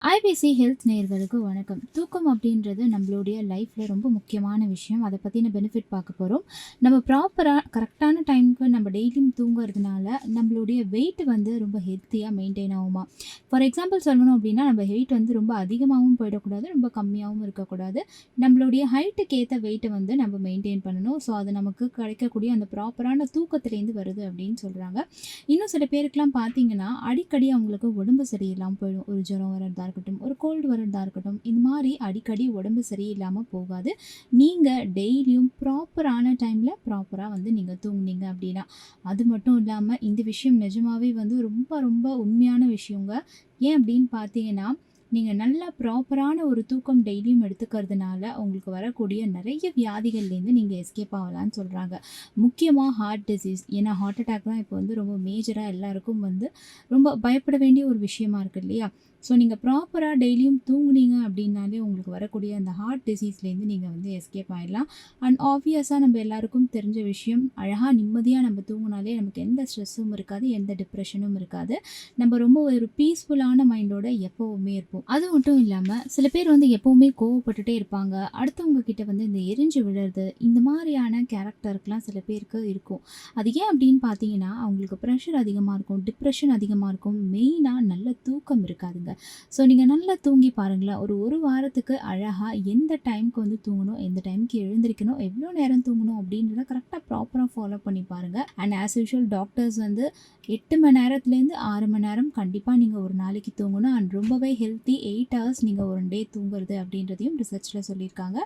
IBC health நேயர்களுக்கு வணக்கம். தூக்கம் அப்படின்றது நம்மளுடைய லைஃப்ல ரொம்ப முக்கியமான விஷயம். அதை பற்றின பெனிஃபிட் பார்க்க போகிறோம். நம்ம ப்ராப்பராக கரெக்டான டைமுக்கு நம்ம டெய்லியும் தூங்குறதுனால நம்மளுடைய வெயிட் வந்து ரொம்ப ஹெல்த்தியாக மெயின்டைன் ஆகுமா. ஃபார் எக்ஸாம்பிள் சொல்லணும் அப்படின்னா, நம்ம வெயிட் வந்து ரொம்ப அதிகமாகவும் போயிடக்கூடாது, ரொம்ப கம்மியாகவும் இருக்கக்கூடாது. நம்மளுடைய ஹைட்டுக்கு ஏற்ற வெயிட்டை வந்து நம்ம மெயின்டைன் பண்ணணும். ஸோ அது நமக்கு கிடைக்கக்கூடிய அந்த ப்ராப்பரான தூக்கத்துலேருந்து வருது அப்படின்னு சொல்கிறாங்க. இன்னும் சில பேருக்குலாம் பார்த்தீங்கன்னா, அடிக்கடி அவங்களுக்கு உடம்பு சரியில்லாமல் போயிடும். ஒரு ஜுரம் வரதா இருக்கட்டும், ஒரு கோல்டு வரதா இருக்கட்டும், இந்த மாதிரி அடிக்கடி உடம்பு சரியில்லாமல் போகாது. நீங்கள் டெய்லியும் ப்ராப்பரான டைமில் ப்ராப்பராக வந்து நீங்கள் தூங்குனீங்க அப்படின்னா. அது மட்டும் இல்லாமல் இந்த விஷயம் நிஜமாவே வந்து ரொம்ப ரொம்ப உண்மையான விஷயங்க. ஏன் அப்படின்னு பார்த்தீங்கன்னா, நீங்கள் நல்லா ப்ராப்பரான ஒரு தூக்கம் டெய்லியும் எடுத்துக்கிறதுனால உங்களுக்கு வரக்கூடிய நிறைய வியாதிகள்லேருந்து நீங்கள் எஸ்கேப் ஆகலான்னு சொல்கிறாங்க. முக்கியமாக ஹார்ட் டிசீஸ், ஏன்னா ஹார்ட் அட்டாக் தான் இப்போ வந்து ரொம்ப மேஜராக எல்லாருக்கும் வந்து ரொம்ப பயப்பட வேண்டிய ஒரு விஷயமா இருக்குது இல்லையா. ஸோ நீங்கள் ப்ராப்பராக டெய்லியும் தூங்குனீங்க அப்படின்னாலே உங்களுக்கு வரக்கூடிய அந்த ஹார்ட் டிசீஸ்லேருந்து நீங்கள் வந்து எஸ்கேப் ஆகிடலாம். அண்ட் ஆப்வியஸாக நம்ம எல்லாருக்கும் தெரிஞ்ச விஷயம், அழகாக நிம்மதியாக நம்ம தூங்கினாலே நமக்கு எந்த ஸ்ட்ரெஸ்ஸும் இருக்காது, எந்த டிப்ரெஷனும் இருக்காது. நம்ம ரொம்ப ஒரு பீஸ்ஃபுல்லான மைண்டோட எப்போவுமே இருப்போம். அது மட்டும் இல்லாமல் சில பேர் வந்து எப்போவுமே கோவப்பட்டுட்டே இருப்பாங்க. அடுத்தவங்க கிட்ட வந்து இந்த எரிஞ்சு விழுறது, இந்த மாதிரியான கேரக்டருக்கெலாம் சில பேருக்கு இருக்கும். அது ஏன் அப்படின்னு பார்த்தீங்கன்னா, அவங்களுக்கு ப்ரெஷர் அதிகமாக இருக்கும், டிப்ரெஷன் அதிகமாக இருக்கும், மெயினாக நல்ல தூக்கம் இருக்காதுங்க. ஸோ நீங்கள் நல்லா தூங்கி பாருங்களேன். ஒரு வாரத்துக்கு அழகாக எந்த டைமுக்கு வந்து தூங்கணும், எந்த டைமுக்கு எழுந்திரிக்கணும், எவ்வளோ நேரம் தூங்கணும் அப்படின்றத கரெக்டாக ப்ராப்பராக ஃபாலோ பண்ணி பாருங்கள். அண்ட் ஆஸ் யூஷுவல் டாக்டர்ஸ் வந்து 8 மணி நேரத்துலேருந்து 6 மணி நேரம் கண்டிப்பாக நீங்கள் ஒரு நாளைக்கு தூங்கணும். அண்ட் ரொம்பவே ஹெல்த்தி 8 ஹவர்ஸ் நீங்கள் ஒரு டே தூங்குறது அப்படின்றதையும் ரிசர்ச்சில் சொல்லியிருக்காங்க.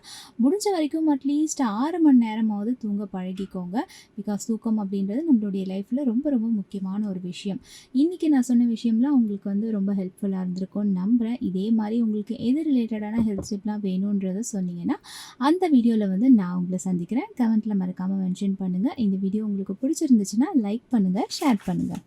முடிஞ்ச வரைக்கும் அட்லீஸ்ட் 6 மணி நேரமாவது தூங்க பழகிக்கோங்க. பிகாஸ் தூக்கம் அப்படின்றது நம்மளுடைய லைஃப்பில் ரொம்ப ரொம்ப முக்கியமான ஒரு விஷயம். இன்றைக்கி நான் சொன்ன விஷயம்லாம் உங்களுக்கு வந்து ரொம்ப ஹெல்ப்ஃபுல்லாக இருந்திருக்கும்னு நம்புகிறேன். இதே மாதிரி உங்களுக்கு எது ரிலேட்டடான ஹெல்த் டிப்லாம் வேணுன்றதை சொன்னீங்கன்னா அந்த வீடியோவில் வந்து நான் உங்களை சந்திக்கிறேன். கமெண்ட்டில் மறக்காமல் மென்ஷன் பண்ணுங்கள். இந்த வீடியோ உங்களுக்கு பிடிச்சிருந்துச்சுன்னா லைக் பண்ணுங்கள், ஷேர் பண்ணுங்கள்.